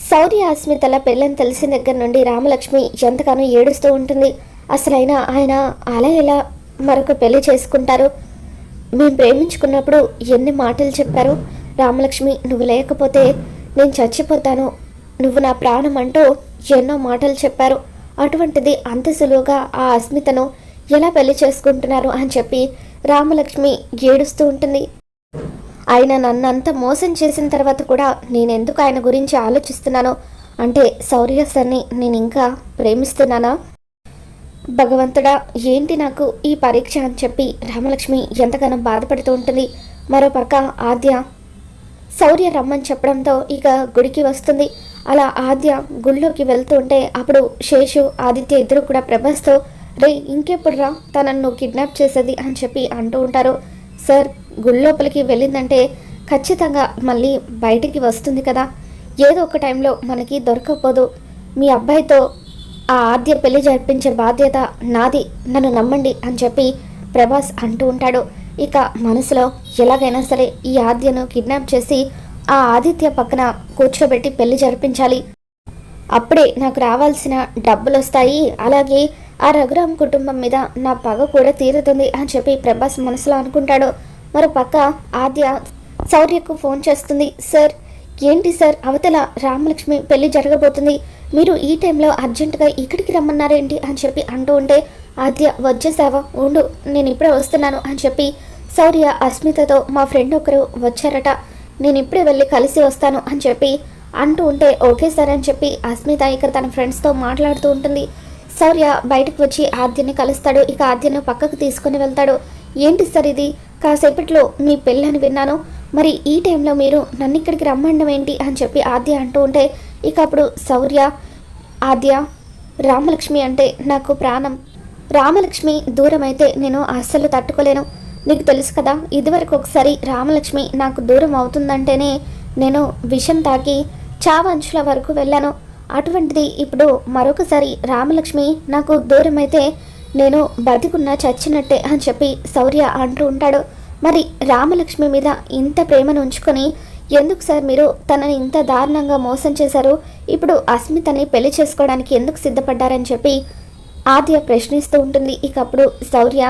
శౌర్య అస్మితల పెళ్ళని తెలిసిన దగ్గర నుండి రామలక్ష్మి ఎంతగానో ఏడుస్తూ ఉంటుంది. అసలైనా ఆయన అలా ఎలా మరొక పెళ్లి చేసుకుంటారు? మేము ప్రేమించుకున్నప్పుడు ఎన్ని మాటలు చెప్పారు. రామలక్ష్మి, నువ్వు లేకపోతే నేను చచ్చిపోతాను, నువ్వు నా ప్రాణం అంటూ ఎన్నో మాటలు చెప్పారు. అటువంటిది అంత సులువుగా ఆ అస్మితను ఎలా పెళ్లి చేసుకుంటున్నారు అని చెప్పి రామలక్ష్మి ఏడుస్తూ ఉంటుంది. ఆయన నన్నంత మోసం చేసిన తర్వాత కూడా నేనెందుకు ఆయన గురించి ఆలోచిస్తున్నాను అంటే, శౌర్య సార్ని నేను ఇంకా ప్రేమిస్తున్నానా? భగవంతుడా, ఏంటి నాకు ఈ పరీక్ష అని చెప్పి రామలక్ష్మి ఎంతగానో బాధపడుతూ ఉంటుంది. మరోపక్క ఆద్య శౌర్య రమ్మని చెప్పడంతో ఇక గుడికి వస్తుంది. అలా ఆద్య గుళ్ళోకి వెళ్తూ ఉంటే అప్పుడు శేషు, ఆదిత్య ఇద్దరు కూడా ప్రభాస్తో, రే ఇంకెప్పుడు రా తనను నువ్వు కిడ్నాప్ చేసేది అని చెప్పి అంటూ ఉంటారు. సార్, గుళ్ళోపలికి వెళ్ళిందంటే ఖచ్చితంగా మళ్ళీ బయటికి వస్తుంది కదా, ఏదో ఒక టైంలో మనకి దొరకకపోదు. మీ అబ్బాయితో ఆ ఆద్య పెళ్లి జరిపించే బాధ్యత నాది, నన్ను నమ్మండి అని చెప్పి ప్రభాస్ అంటూ ఉంటాడు. ఇక మనసులో ఎలాగైనా సరే ఈ ఆద్యను కిడ్నాప్ చేసి ఆ ఆదిత్య పక్కన కూర్చోబెట్టి పెళ్లి జరిపించాలి, అప్పుడే నాకు రావాల్సిన డబ్బులు వస్తాయి, అలాగే ఆ రఘురామ్ కుటుంబం మీద నా పగ కూడా తీరుతుంది అని చెప్పి ప్రభాస్ మనసులో అనుకుంటాడు. మరో పక్క ఆద్య శౌర్యకు ఫోన్ చేస్తుంది. సార్, ఏంటి సార్, అవతల రామలక్ష్మి పెళ్లి జరగబోతుంది, మీరు ఈ టైంలో అర్జెంటుగా ఇక్కడికి రమ్మన్నారేంటి అని చెప్పి అంటూ ఉంటే, ఆద్య వచ్చేసావా, ఉండు నేను ఇప్పుడే వస్తున్నాను అని చెప్పి శౌర్య అస్మితతో, మా ఫ్రెండ్ ఒకరు వచ్చారట, నేను ఇప్పుడే వెళ్ళి కలిసి వస్తాను అని చెప్పి అంటూ ఉంటే, ఓకే సార్ అని చెప్పి అస్మిత ఇక్కడ తన ఫ్రెండ్స్తో మాట్లాడుతూ ఉంటుంది. శౌర్య బయటకు వచ్చి ఆద్యని కలుస్తాడు. ఇక ఆద్యను పక్కకు తీసుకుని వెళ్తాడు. ఏంటి సార్ ఇది, కాసేపట్లో మీ పెళ్ళని విన్నాను, మరి ఈ టైంలో మీరు నన్ను ఇక్కడికి రమ్మండం ఏంటి అని చెప్పి ఆద్య అంటూ ఉంటే, ఇక అప్పుడు శౌర్య, ఆద్య, రామలక్ష్మి అంటే నాకు ప్రాణం, రామలక్ష్మి దూరం అయితే నేను అస్సలు తట్టుకోలేను, నీకు తెలుసు కదా, ఇదివరకు ఒకసారి రామలక్ష్మి నాకు దూరం అవుతుందంటేనే నేను విషం తాకి చావంచుల వరకు వెళ్ళాను, అటువంటిది ఇప్పుడు మరొకసారి రామలక్ష్మి నాకు దూరం అయితే నేను బతికున్నా చచ్చినట్టే అని చెప్పి శౌర్య అంటూ ఉంటాడు. మరి రామలక్ష్మి మీద ఇంత ప్రేమను ఉంచుకొని ఎందుకు సార్ మీరు తనని ఇంత దారుణంగా మోసం చేశారు, ఇప్పుడు అస్మితని పెళ్లి చేసుకోవడానికి ఎందుకు సిద్ధపడ్డారని చెప్పి ఆద్య ప్రశ్నిస్తూ ఉంటుంది. ఇక అప్పుడు శౌర్య,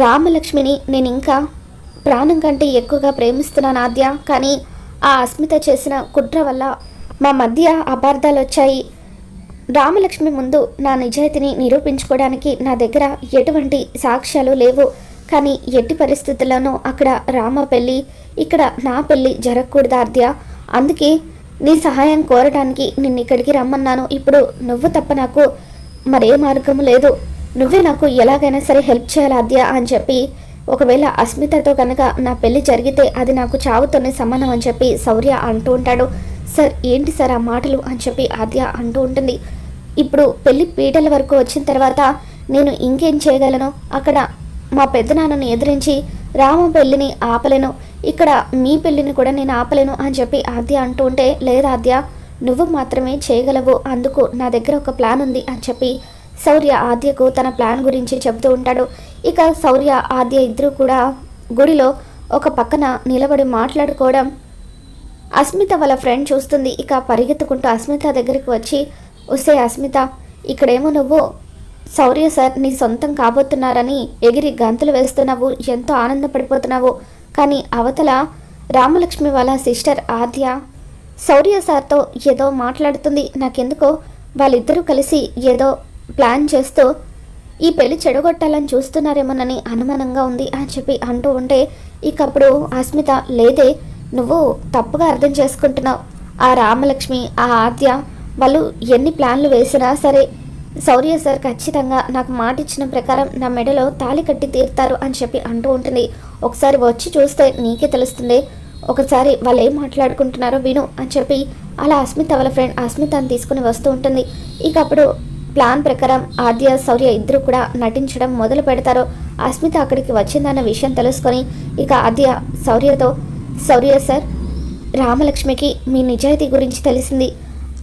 రామలక్ష్మిని నేను ఇంకా ప్రాణం కంటే ఎక్కువగా ప్రేమిస్తున్నాను ఆద్య, కానీ ఆ అస్మిత చేసిన కుట్ర వల్ల మా మధ్య అపార్థాలు వచ్చాయి. రామలక్ష్మి ముందు నా నిజాయితీని నిరూపించుకోవడానికి నా దగ్గర ఎటువంటి సాక్ష్యాలు లేవు, కానీ ఎట్టి పరిస్థితుల్లోనూ అక్కడ రామ పెళ్ళి, ఇక్కడ నా పెళ్ళి జరగకూడదు ఆద్య, అందుకే నీ సహాయం కోరడానికి నిన్ను ఇక్కడికి రమ్మన్నాను. ఇప్పుడు నువ్వు తప్ప నాకు మరే మార్గము లేదు, నువ్వే నాకు ఎలాగైనా సరే హెల్ప్ చేయాలి ఆద్య అని చెప్పి, ఒకవేళ అస్మితతో కనుక నా పెళ్లి జరిగితే అది నాకు చావుతోనే సమానం అని చెప్పి శౌర్య అంటూ ఉంటాడు. సార్, ఏంటి సార్ ఆ మాటలు అని చెప్పి ఆద్య అంటూ ఉంటుంది. ఇప్పుడు పెళ్లి పీటల వరకు వచ్చిన తర్వాత నేను ఇంకేం చేయగలను, అక్కడ మా పెద్దనాన్నని ఎదిరించి రామ పెళ్ళిని ఆపలేను, ఇక్కడ మీ పెళ్ళిని కూడా నేను ఆపలేను అని చెప్పి ఆద్య అంటూ ఉంటే, లేదా ఆద్య, నువ్వు మాత్రమే చేయగలవు, అందుకు నా దగ్గర ఒక ప్లాన్ ఉంది అని చెప్పి శౌర్య ఆద్యకు తన ప్లాన్ గురించి చెబుతూ ఉంటాడు. ఇక శౌర్య ఆద్య ఇద్దరు కూడా గుడిలో ఒక పక్కన నిలబడి మాట్లాడుకోవడం అస్మిత వాళ్ళ ఫ్రెండ్ చూస్తుంది. ఇక పరిగెత్తుకుంటూ అస్మిత దగ్గరికి వచ్చి, వస్తే అస్మిత, ఇక్కడేమో నువ్వు శౌర్య సార్ నీ సొంతం కాబోతున్నారని ఎగిరి గంతులు వేస్తున్నావు, ఎంతో ఆనందపడిపోతున్నావు, కానీ అవతల రామలక్ష్మి వాళ్ళ సిస్టర్ ఆద్య శౌర్య సార్తో ఏదో మాట్లాడుతుంది, నాకెందుకో వాళ్ళిద్దరూ కలిసి ఏదో ప్లాన్ చేస్తూ ఈ పెళ్లి చెడగొట్టాలని చూస్తున్నారేమోనని అనుమానంగా ఉంది అని చెప్పి అంటూ ఉంటే, ఇక అప్పుడు అస్మిత, లేదే, నువ్వు తప్పుగా అర్థం చేసుకుంటున్నావు, ఆ రామలక్ష్మి ఆ ఆద్య వాళ్ళు ఎన్ని ప్లాన్లు వేసినా సరే శౌర్య సార్ ఖచ్చితంగా నాకు మాట ఇచ్చిన ప్రకారం నా మెడలో తాళి కట్టి తీరుతారు అని చెప్పి అంటూ ఉంటుంది. ఒకసారి వచ్చి చూస్తే నీకే తెలుస్తుంది, ఒకసారి వాళ్ళు ఏం మాట్లాడుకుంటున్నారో విను అని చెప్పి అలా అస్మిత వాళ్ళ ఫ్రెండ్ అస్మితని తీసుకుని వస్తూ ఉంటుంది. ఇక అప్పుడు ప్లాన్ ప్రకారం ఆద్య శౌర్య ఇద్దరు కూడా నటించడం మొదలు పెడతారు. అస్మిత అక్కడికి వచ్చిందన్న విషయం తెలుసుకొని ఇక ఆద్య శౌర్యతో, శౌర్య సార్, రామలక్ష్మికి మీ నిజాయితీ గురించి తెలిసింది,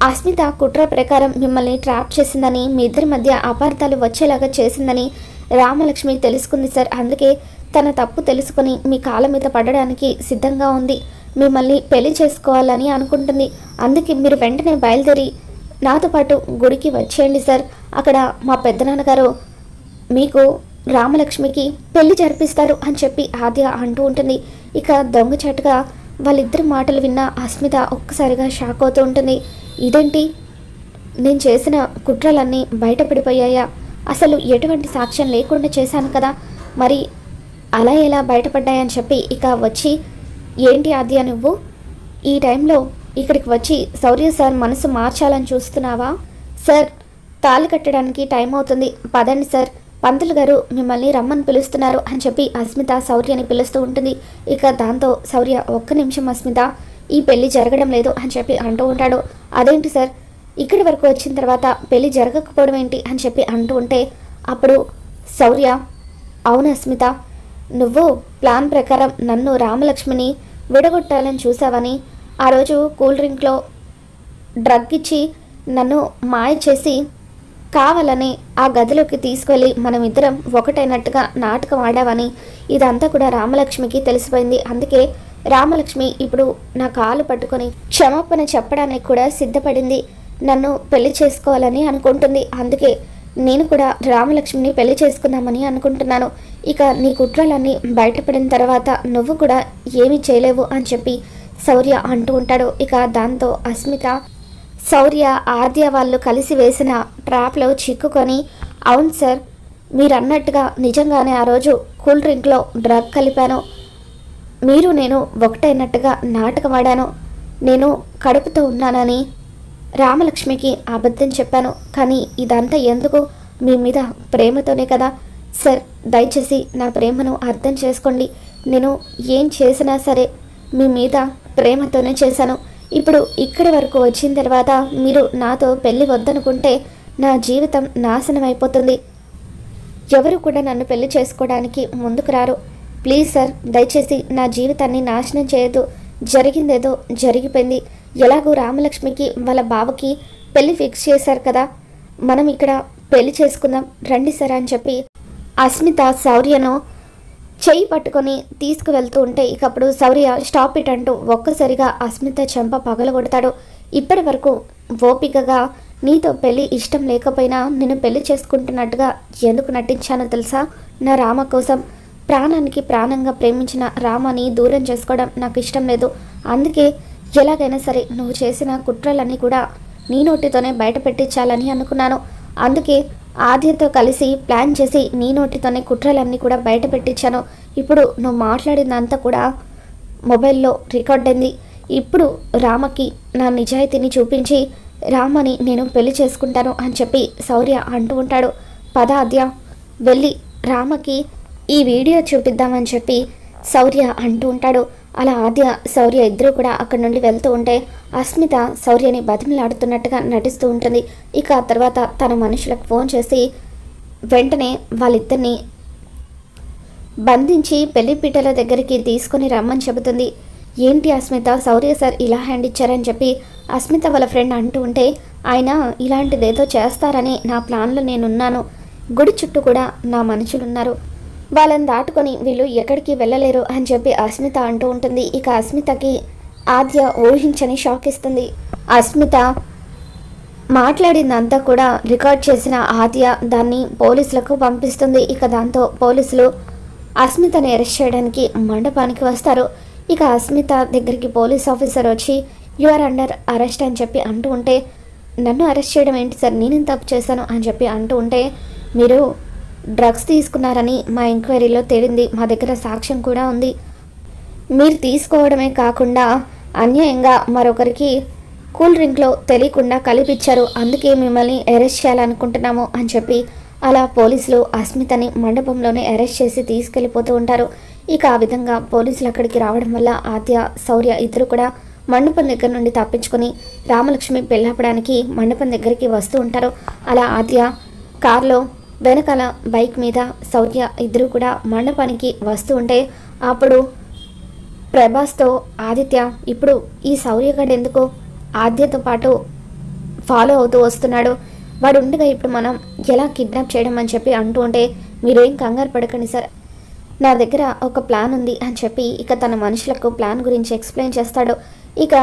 అస్మిత కుట్ర ప్రకారం మిమ్మల్ని ట్రాప్ చేసిందని, మీ ఇద్దరి మధ్య అపార్థాలు వచ్చేలాగా చేసిందని రామలక్ష్మి తెలుసుకుంది సార్, అందుకే తన తప్పు తెలుసుకొని మీ కాళ్ళ మీద పడడానికి సిద్ధంగా ఉంది, మిమ్మల్ని పెళ్లి చేసుకోవాలని అనుకుంటుంది. అందుకే మీరు వెంటనే బయలుదేరి నాతో పాటు గుడికి వచ్చేయండి సార్. అక్కడ మా పెద్దనాన్నగారు మీకు రామలక్ష్మికి పెళ్లి జరిపిస్తారు అని చెప్పి ఆద్య అంటూ ఉంటుంది. ఇక దొంగచాటుగా వాళ్ళిద్దరి మాటలు విన్న అస్మిత ఒక్కసారిగా షాక్ అవుతూ ఉంటుంది. ఇదేంటి, నేను చేసిన కుట్రలన్నీ బయటపడిపోయాయా? అసలు ఎటువంటి సాక్ష్యం లేకుండా చేశాను కదా, మరి అలా ఎలా బయటపడ్డాయని చెప్పి ఇక వచ్చి, ఏంటి ఆద్య నువ్వు ఈ టైంలో ఇక్కడికి వచ్చి శౌర్య సార్ మనసు మార్చాలని చూస్తున్నావా? సార్ తాళి కట్టడానికి టైం అవుతుంది, పదండి సార్, పంతులు గారు మిమ్మల్ని రమ్మని పిలుస్తున్నారు అని చెప్పి అస్మిత శౌర్యని పిలుస్తూ ఉంటుంది. ఇక దాంతో శౌర్య, ఒక్క నిమిషం అస్మిత, ఈ పెళ్లి జరగడం లేదు అని చెప్పి అంటూ ఉంటాడు. అదేంటి సార్, ఇక్కడి వరకు వచ్చిన తర్వాత పెళ్లి జరగకపోవడం ఏంటి అని చెప్పి అంటూ ఉంటే అప్పుడు శౌర్య, అవును అస్మిత, నువ్వు ప్లాన్ ప్రకారం నన్ను రామలక్ష్మిని విడగొట్టాలని చూసావని ఆ రోజు కూల్ డ్రింక్లో డ్రగ్ ఇచ్చి నన్ను మాయ చేసి కావాలని ఆ గదిలోకి తీసుకెళ్ళి మనమిద్దరం ఒకటైనట్టుగా నాటకం ఆడావని ఇదంతా కూడా రామలక్ష్మికి తెలిసిపోయింది. అందుకే రామలక్ష్మి ఇప్పుడు నా కాలు పట్టుకొని క్షమాపణ చెప్పడానికి కూడా సిద్ధపడింది. నన్ను పెళ్లి చేసుకోవాలని అనుకుంటుంది. అందుకే నేను కూడా రామలక్ష్మిని పెళ్లి చేసుకుందామని అనుకుంటున్నాను. ఇక నీ కుట్రలన్నీ బయటపడిన తర్వాత నువ్వు కూడా ఏమీ చేయలేవు అని చెప్పి శౌర్య అంటూ ఉంటాడు. ఇక దాంతో అస్మిత శౌర్య ఆద్య వాళ్ళు కలిసి వేసిన ట్రాప్లో చిక్కుకొని, అవును సార్, మీరు అన్నట్టుగా నిజంగానే ఆ రోజు కూల్ డ్రింక్లో డ్రగ్ కలిపాను, మీరు నేను ఒకటైనట్టుగా నాటకం ఆడాను, నేను కడుపుతో ఉన్నానని రామలక్ష్మికి అబద్ధం చెప్పాను. కానీ ఇదంతా ఎందుకు? మీ మీద ప్రేమతోనే కదా సార్, దయచేసి నా ప్రేమను అర్థం చేసుకోండి. నేను ఏం చేసినా సరే మీ మీద ప్రేమతోనే చేశాను. ఇప్పుడు ఇక్కడి వరకు వచ్చిన తర్వాత మీరు నాతో పెళ్ళి వద్దనుకుంటే నా జీవితం నాశనం అయిపోతుంది. ఎవరు కూడా నన్ను పెళ్లి చేసుకోవడానికి ముందుకు రారు. ప్లీజ్ సార్, దయచేసి నా జీవితాన్ని నాశనం చేయొద్దు. జరిగిందేదో జరిగిపోయింది. ఎలాగో రామలక్ష్మికి వాళ్ళ బావకి పెళ్లి ఫిక్స్ చేశారు కదా, మనం ఇక్కడ పెళ్లి చేసుకుందాం రండి సార్ అని చెప్పి అస్మిత శౌర్యను చెయ్యి పట్టుకొని తీసుకువెళ్తూ ఉంటే ఇకప్పుడు శౌర్య స్టాప్ ఇట్ అంటూ ఒక్కసారిగా అస్మిత చెంప పగలగొడతాడు. ఇప్పటి వరకు ఓపికగా నీతో పెళ్ళి ఇష్టం లేకపోయినా నేను పెళ్లి చేసుకుంటున్నట్టుగా ఎందుకు నటించానో తెలుసా? నా రామ కోసం, ప్రాణానికి ప్రాణంగా ప్రేమించిన రామని దూరం చేసుకోవడం నాకు ఇష్టం లేదు. అందుకే ఎలాగైనా సరే నువ్వు చేసిన కుట్రలన్నీ కూడా నీ నోటితోనే బయట పెట్టించాలని అనుకున్నాను. అందుకే ఆద్యతో కలిసి ప్లాన్ చేసి నీ నోటితోనే కుట్రలన్నీ కూడా బయట పెట్టించాను. ఇప్పుడు నువ్వు మాట్లాడిందంతా కూడా మొబైల్లో రికార్డ్ అయింది. ఇప్పుడు రామకి నా నిజాయితీని చూపించి రామని నేను పెళ్లి చేసుకుంటాను అని చెప్పి శౌర్య అంటూ ఉంటాడు. పద ఆద్య, వెళ్ళి రామకి ఈ వీడియో చూపిద్దామని చెప్పి శౌర్య అంటూ ఉంటాడు. అలా ఆద్య శౌర్య ఇద్దరు కూడా అక్కడి నుండి వెళ్తూ ఉంటే అస్మిత శౌర్యని బతిమలాడుతున్నట్టుగా నటిస్తూ ఉంటుంది. ఇక ఆ తర్వాత తన మనుషులకు ఫోన్ చేసి వెంటనే వాళ్ళిద్దరిని బంధించి పెళ్లిపీటల దగ్గరికి తీసుకొని రమ్మని చెబుతుంది. ఏంటి అస్మిత, శౌర్య సార్ ఇలా హ్యాండ్ ఇచ్చారని చెప్పి అస్మిత వాళ్ళ ఫ్రెండ్ అంటూ ఉంటే, ఆయన ఇలాంటిదేదో చేస్తారని నా ప్లాన్లో నేనున్నాను. గుడి చుట్టూ కూడా నా మనుషులున్నారు, వాళ్ళని దాటుకొని వీళ్ళు ఎక్కడికి వెళ్ళలేరు అని చెప్పి అస్మిత అంటూ ఉంటుంది. ఇక అస్మితకి ఆద్య ఊహించని షాక్ ఇస్తుంది. అస్మిత మాట్లాడిందంతా కూడా రికార్డ్ చేసిన ఆద్య దాన్ని పోలీసులకు పంపిస్తుంది. ఇక దాంతో పోలీసులు అస్మితని అరెస్ట్ చేయడానికి మండపానికి వస్తారు. ఇక అస్మిత దగ్గరికి పోలీస్ ఆఫీసర్ వచ్చి యు ఆర్ అండర్ అరెస్ట్ అని చెప్పి అంటూ ఉంటే, నన్ను అరెస్ట్ చేయడం ఏంటి సార్, నేనేం తప్పు చేశాను అని చెప్పి అంటూ ఉంటే, మీరు డ్రగ్స్ తీసుకున్నారని మా ఎంక్వైరీలో తేలింది, మా దగ్గర సాక్ష్యం కూడా ఉంది. మీరు తీసుకోవడమే కాకుండా అన్యాయంగా మరొకరికి కూల్ డ్రింక్లో తెలియకుండా కలిపిచ్చారు, అందుకే మిమ్మల్ని అరెస్ట్ చేయాలనుకుంటున్నాము అని చెప్పి అలా పోలీసులు అస్మితని మండపంలోనే అరెస్ట్ చేసి తీసుకెళ్ళిపోతూ ఉంటారు. ఇక ఆ విధంగా పోలీసులు అక్కడికి రావడం వల్ల ఆద్య శౌర్య ఇద్దరు కూడా మండపం దగ్గర నుండి తప్పించుకొని రామలక్ష్మి పెళ్ళాపడానికి మండపం దగ్గరికి వస్తూ ఉంటారు. అలా ఆద్య కార్లో వెనకాల బైక్ మీద శౌర్య ఇద్దరు కూడా మండపానికి వస్తూ ఉంటే అప్పుడు ప్రభాస్తో ఆదిత్య, ఇప్పుడు ఈ శౌర్యగాడు ఎందుకు ఆద్యతో పాటు ఫాలో అవుతూ వస్తున్నాడు, వాడు ఉండగా ఇప్పుడు మనం ఎలా కిడ్నాప్ చేయడం అని చెప్పి అంటూ ఉంటే, మీరేం కంగారు పడకండి సార్, నా దగ్గర ఒక ప్లాన్ ఉంది అని చెప్పి ఇక తన మనుషులకు ప్లాన్ గురించి ఎక్స్ప్లెయిన్ చేస్తాడు. ఇక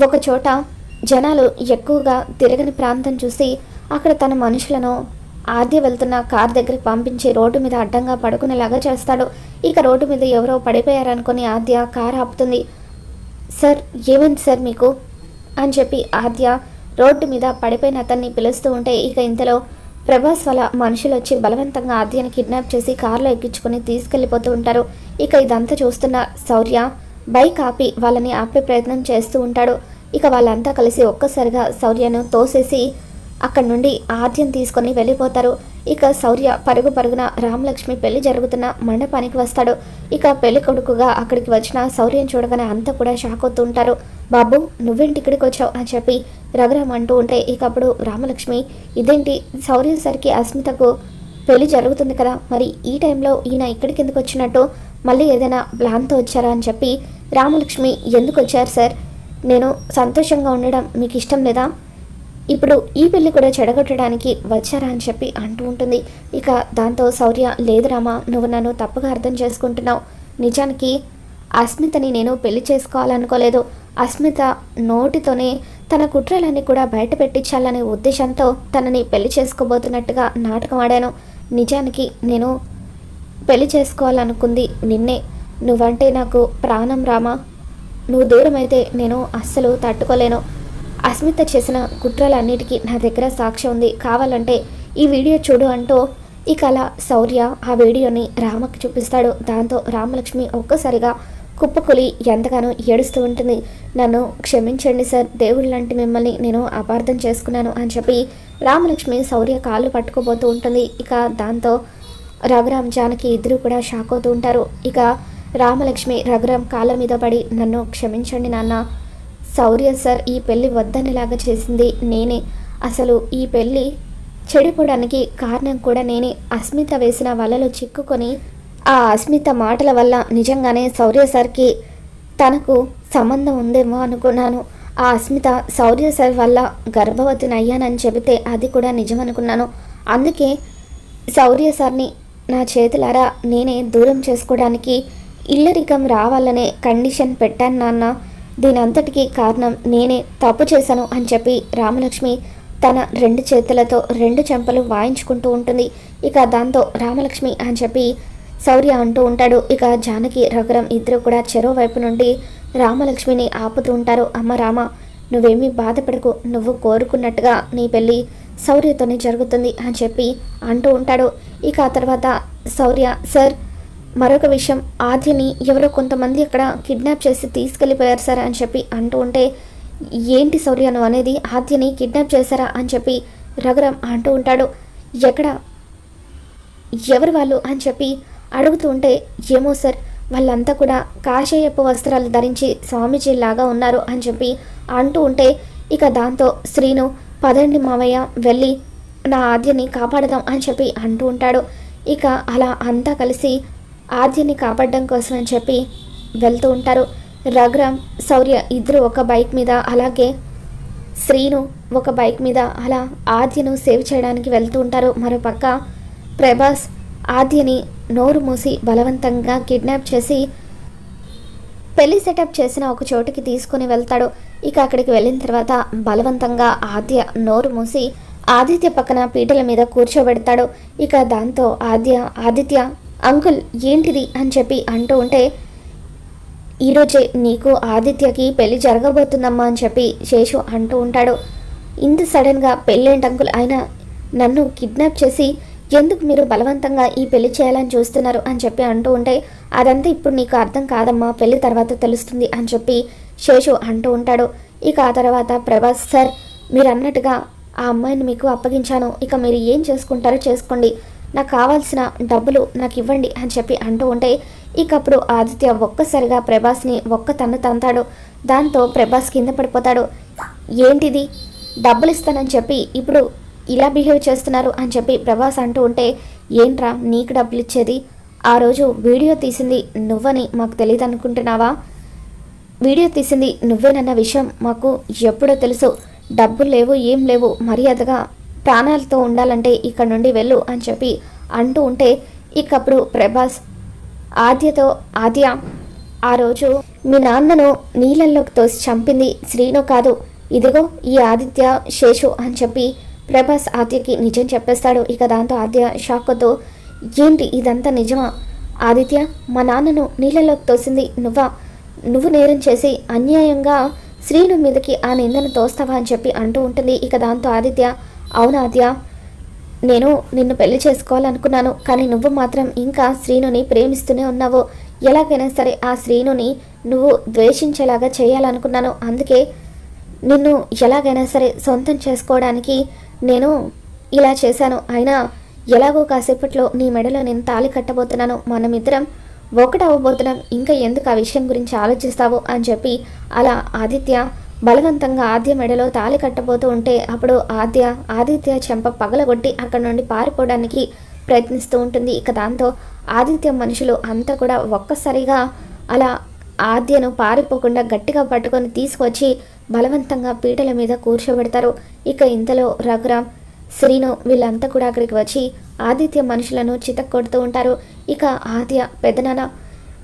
ఒక చోట జనాలు ఎక్కువగా తిరగని ప్రాంతం చూసి అక్కడ తన మనుషులను ఆద్య వెళ్తున్న కార్ దగ్గరికి పంపించి రోడ్డు మీద అడ్డంగా పడుకునేలాగా చేస్తాడు. ఇక రోడ్డు మీద ఎవరో పడిపోయారనుకుని ఆద్య కార్ ఆపుతుంది. సార్ ఏమైంది సార్ మీకు అని చెప్పి ఆద్య రోడ్డు మీద పడిపోయిన అతన్ని పిలుస్తూ ఉంటే ఇక ఇంతలో ప్రభాస్ వాళ్ళ మనుషులు వచ్చి బలవంతంగా ఆద్యని కిడ్నాప్ చేసి కారులో ఎక్కించుకొని తీసుకెళ్ళిపోతూ ఉంటారు. ఇక ఇదంతా చూస్తున్న శౌర్య బైక్ ఆపి వాళ్ళని ఆపే ప్రయత్నం చేస్తూ ఉంటాడు. ఇక వాళ్ళంతా కలిసి ఒక్కసారిగా శౌర్యను తోసేసి అక్కడి నుండి ఆద్యం తీసుకొని వెళ్ళిపోతారు. ఇక శౌర్య పరుగు పరుగున రామలక్ష్మి పెళ్లి జరుగుతున్న మండపానికి వస్తాడు. ఇక పెళ్లి కొడుకుగా అక్కడికి వచ్చిన శౌర్యం చూడగానే అంతా కూడా షాక్ అవుతూ ఉంటారు. బాబు నువ్వేంటి ఇక్కడికి వచ్చావు అని చెప్పి రఘురామ్ అంటూ ఉంటే ఇక అప్పుడు రామలక్ష్మి ఇదేంటి శౌర్యం సరికి అస్మితకు పెళ్లి జరుగుతుంది కదా, మరి ఈ టైంలో ఈయన ఇక్కడికి ఎందుకు వచ్చినట్టు, మళ్ళీ ఏదైనా ప్లాన్తో వచ్చారా అని చెప్పి రామలక్ష్మి ఎందుకు వచ్చారు సార్, నేను సంతోషంగా ఉండడం మీకు ఇష్టం లేదా, ఇప్పుడు ఈ పెళ్లి కూడా చెడగొట్టడానికి వచ్చారా అని చెప్పి అంటూ ఉంటుంది. ఇక దాంతో శౌర్య లేదు రామా, నువ్వు నన్ను తప్పుగా అర్థం చేసుకుంటున్నావు. నిజానికి అస్మితని నేను పెళ్లి చేసుకోవాలనుకోలేదు. అస్మిత నోటితోనే తన కుట్రలన్నీ కూడా బయట పెట్టించాలనే ఉద్దేశంతో తనని పెళ్లి చేసుకోబోతున్నట్టుగా నాటకం ఆడాను. నిజానికి నేను పెళ్లి చేసుకోవాలనుకుంది నిన్నే. నువ్వంటే నాకు ప్రాణం రామా, నువ్వు దూరం అయితే నేను అస్సలు తట్టుకోలేను. అస్మిత చేసిన కుట్రలన్నిటికీ నా దగ్గర సాక్ష్యం ఉంది, కావాలంటే ఈ వీడియో చూడు అంటూ ఇక అలా శౌర్య ఆ వీడియోని రామకి చూపిస్తాడు. దాంతో రామలక్ష్మి ఒక్కసారిగా కుప్పకులి ఎంతగానో ఏడుస్తూ ఉంటుంది. నన్ను క్షమించండి సార్, దేవుడు లాంటి మిమ్మల్ని నేను అపార్థం చేసుకున్నాను అని చెప్పి రామలక్ష్మి శౌర్య కాళ్ళు పట్టుకోబోతూ ఉంటుంది. ఇక దాంతో రఘురామ్ జానకి ఇద్దరు కూడా షాక్ అవుతూ ఉంటారు. ఇక రామలక్ష్మి రఘురామ్ కాళ్ళ మీద పడి నన్ను క్షమించండి నాన్న, శౌర్య సార్ ఈ పెళ్ళి వద్దనేలాగా చేసింది నేనే, అసలు ఈ పెళ్ళి చెడిపోవడానికి కారణం కూడా నేనే. అస్మిత వేసిన వలలో చిక్కుకొని ఆ అస్మిత మాటల వల్ల నిజంగానే శౌర్య సార్కి తనకు సంబంధం ఉందేమో అనుకున్నాను. ఆ అస్మిత శౌర్య సార్ వల్ల గర్భవతిని అయ్యానని చెబితే అది కూడా నిజం అనుకున్నాను. అందుకే శౌర్య సార్ని నా చేతులారా నేనే దూరం చేసుకోవడానికి ఇల్లరికం రావాలనే కండిషన్ పెట్టాను నాన్న, దీని అంతటికీ కారణం నేనే, తప్పు చేశాను అని చెప్పి రామలక్ష్మి తన 2 చేతులతో 2 చెంపలు వాయించుకుంటూ ఉంటుంది. ఇక దాంతో రామలక్ష్మి అని చెప్పి శౌర్య అంటూ ఉంటాడు. ఇక జానకి రఘురామ్ ఇద్దరు కూడా చెరో వైపు నుండి రామలక్ష్మిని ఆపుతూ ఉంటారు. అమ్మ రామ, నువ్వేమీ బాధపడకు, నువ్వు కోరుకున్నట్టుగా నీ పెళ్ళి శౌర్యతోనే జరుగుతుంది అని చెప్పి అంటూ ఉంటాడు. ఇక ఆ తర్వాత శౌర్య సార్ మరొక విషయం, ఆద్యని ఎవరో కొంతమంది అక్కడ కిడ్నాప్ చేసి తీసుకెళ్ళిపోయారు సార్ అని చెప్పి అంటూ ఉంటే ఏంటి శౌర్యను అనేది, ఆద్యని కిడ్నాప్ చేశారా అని చెప్పి రఘురామ్ అంటూ ఉంటాడు. ఎక్కడ, ఎవరు వాళ్ళు అని చెప్పి అడుగుతూ ఉంటే ఏమో సార్, వాళ్ళంతా కూడా కాషాయపు వస్త్రాలు ధరించి స్వామీజీ లాగా ఉన్నారు అని చెప్పి అంటూ ఉంటే ఇక దాంతో శ్రీను పదండి మావయ్య వెళ్ళి నా ఆద్యని కాపాడదాం అని చెప్పి అంటూ ఉంటాడు. ఇక అలా అంతా కలిసి ఆద్యని కాపాడడం కోసం అని చెప్పి వెళ్తూ ఉంటారు. రఘురామ్ శౌర్య ఇద్దరు ఒక బైక్ మీద, అలాగే శ్రీను ఒక బైక్ మీద అలా ఆద్యను సేవ్ చేయడానికి వెళ్తూ ఉంటారు. మరోపక్క ప్రభాస్ ఆద్యని నోరు మూసి బలవంతంగా కిడ్నాప్ చేసి పెళ్లి సెటప్ చేసిన ఒక చోటుకి తీసుకొని వెళ్తాడు. ఇక అక్కడికి వెళ్ళిన తర్వాత బలవంతంగా ఆద్య నోరు మూసి ఆదిత్య పక్కన పీటల మీద కూర్చోబెడతాడు. ఇక దాంతో ఆదిత్య అంకుల్ ఏంటిది అని చెప్పి అంటూ ఉంటే ఈరోజే నీకు ఆదిత్యకి పెళ్లి జరగబోతుందమ్మా అని చెప్పి శేషు అంటూ ఉంటాడు. ఇంత సడన్గా పెళ్ళేంటి అంకుల్, అయినా నన్ను కిడ్నాప్ చేసి ఎందుకు మీరు బలవంతంగా ఈ పెళ్లి చేయాలని చూస్తున్నారు అని చెప్పి అంటూ ఉంటే అదంతా ఇప్పుడు నీకు అర్థం కాదమ్మా, పెళ్లి తర్వాత తెలుస్తుంది అని చెప్పి శేషు అంటూ ఉంటాడు. ఇక ఆ తర్వాత ప్రభాస్ సార్ మీరు అన్నట్టుగా ఆ అమ్మాయిని మీకు అప్పగించాను, ఇక మీరు ఏం చేసుకుంటారో చేసుకోండి, నాకు కావాల్సిన డబ్బులు నాకు ఇవ్వండి అని చెప్పి అంటూ ఉంటే ఇక అప్పుడు ఆదిత్య ఒక్కసారిగా ప్రభాస్ని ఒక్క తన్ను తంతాడు. దాంతో ప్రభాస్ కింద పడిపోతాడు. ఏంటిది, డబ్బులు ఇస్తానని చెప్పి ఇప్పుడు ఇలా బిహేవ్ చేస్తున్నారు అని చెప్పి ప్రభాస్ అంటూ ఉంటే ఏంట్రా నీకు డబ్బులు ఇచ్చేది, ఆ రోజు వీడియో తీసింది నువ్వని మాకు తెలియదు అనుకుంటున్నావా, వీడియో తీసింది నువ్వేనన్న విషయం మాకు ఎప్పుడో తెలుసు, డబ్బులు లేవు ఏం లేవు, మర్యాదగా ప్రాణాలతో ఉండాలంటే ఇక్కడ నుండి వెళ్ళు అని చెప్పి అంటూ ఉంటే ఇకప్పుడు ప్రభాస్ ఆద్యతో, ఆద్య, ఆ రోజు మీ నాన్నను నీళ్ళల్లోకి తోసి చంపింది శ్రీను కాదు, ఇదిగో ఈ ఆదిత్య శేషు అని చెప్పి ప్రభాస్ ఆద్యకి నిజం చెప్పేస్తాడు. ఇక దాంతో ఆద్య షాక్తో, ఏంటి ఇదంతా నిజమా? ఆదిత్య, మా నాన్నను నీళ్ళలోకి తోసింది నువ్వా? నువ్వు నేరం చేసి అన్యాయంగా శ్రీను మీదకి ఆ నిందను తోస్తావా అని చెప్పి అంటూ ఉంటుంది. ఇక దాంతో ఆదిత్య, అవును ఆద్య, నేను నిన్ను పెళ్లి చేసుకోవాలనుకున్నాను, కానీ నువ్వు మాత్రం ఇంకా శ్రీనుని ప్రేమిస్తూనే ఉన్నావు. ఎలాగైనా సరే ఆ శ్రీనుని నువ్వు ద్వేషించేలాగా చేయాలనుకున్నాను. అందుకే నిన్ను ఎలాగైనా సరే సొంతం చేసుకోవడానికి నేను ఇలా చేశాను. అయినా ఎలాగో కాసేపట్లో నీ మెడలో నేను తాళి కట్టబోతున్నాను, మనమిద్దరం ఒకటవ్వబోతున్నాం, ఇంకా ఎందుకు ఆ విషయం గురించి ఆలోచిస్తావు అని చెప్పి అలా ఆదిత్య బలవంతంగా ఆద్య మెడలో తాళి కట్టబోతూ ఉంటే అప్పుడు ఆదిత్య చెంప పగలగొట్టి అక్కడ నుండి పారిపోవడానికి ప్రయత్నిస్తూ ఉంటుంది. ఇక దాంతో ఆదిత్య మనుషులు అంతా కూడా ఒక్కసారిగా అలా ఆద్యను పారిపోకుండా గట్టిగా పట్టుకొని తీసుకొచ్చి బలవంతంగా పీటల మీద కూర్చోబెడతారు. ఇక ఇంతలో రఘురామ్, శ్రీను వీళ్ళంతా కూడా అక్కడికి వచ్చి ఆదిత్య మనుషులను చితక్కొడుతూ ఉంటారు. ఇక ఆద్య, పెద్దనాన్న,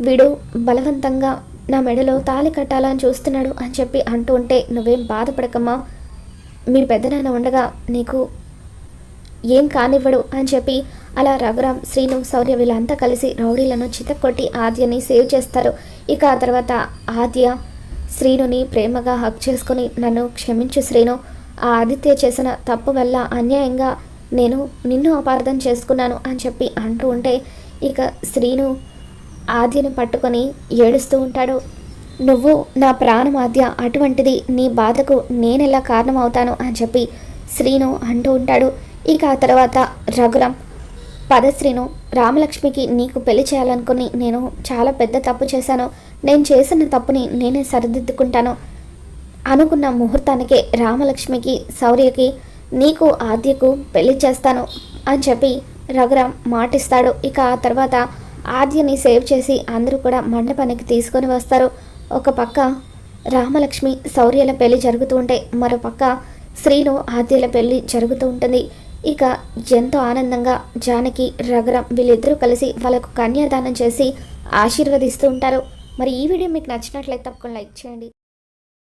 వీడు బలవంతంగా నా మెడలో తాళి కట్టాలని చూస్తున్నాడు అని చెప్పి అంటూ ఉంటే, నువ్వేం బాధపడకమ్మా, మీ పెద్దనాన్న ఉండగా నీకు ఏం కానివ్వడు అని చెప్పి అలా రఘురామ్, శ్రీను, శౌర్య వీళ్ళంతా కలిసి రౌడీలను చితక్కొట్టి ఆద్యని సేవ్ చేస్తారు. ఇక ఆ తర్వాత ఆద్య శ్రీనుని ప్రేమగా హక్ చేసుకొని, నన్ను క్షమించు శ్రీను, ఆ ఆదిత్య చేసిన తప్పు వల్ల అన్యాయంగా నేను నిన్ను అపార్థం చేసుకున్నాను అని చెప్పి అంటూ ఉంటే ఇక శ్రీను ఆద్యని పట్టుకొని ఏడుస్తూ ఉంటాడు. నువ్వు నా ప్రాణం ఆద్య, అటువంటిది నీ బాధకు నేనెలా కారణం అవుతాను అని చెప్పి శ్రీను అంటూ ఉంటాడు. ఇక ఆ తర్వాత రఘురామ్, పద శ్రీను, రామలక్ష్మికి నీకు పెళ్లి చేయాలనుకుని నేను చాలా పెద్ద తప్పు చేశాను, నేను చేసిన తప్పుని నేనే సరిదిద్దుకుంటాను, అనుకున్న ముహూర్తానికే రామలక్ష్మికి, శౌర్యకి, నీకు, ఆద్యకు పెళ్లి చేస్తాను అని చెప్పి రఘురామ్ మాటిస్తాడు. ఇక ఆ తర్వాత ఆద్యని సేవ్ చేసి అందరూ కూడా మండపానికి తీసుకొని వస్తారు. ఒక పక్క రామలక్ష్మి, శౌర్యల పెళ్లి జరుగుతూ ఉంటే మరో పక్క శ్రీను, ఆద్యల పెళ్లి జరుగుతూ ఉంటుంది. ఇక ఎంతో ఆనందంగా జానకి, రఘురామ్ వీళ్ళిద్దరూ కలిసి వాళ్ళకు కన్యాదానం చేసి ఆశీర్వదిస్తూ ఉంటారు. మరి ఈ వీడియో మీకు నచ్చినట్లయితే తప్పకుండా లైక్ చేయండి.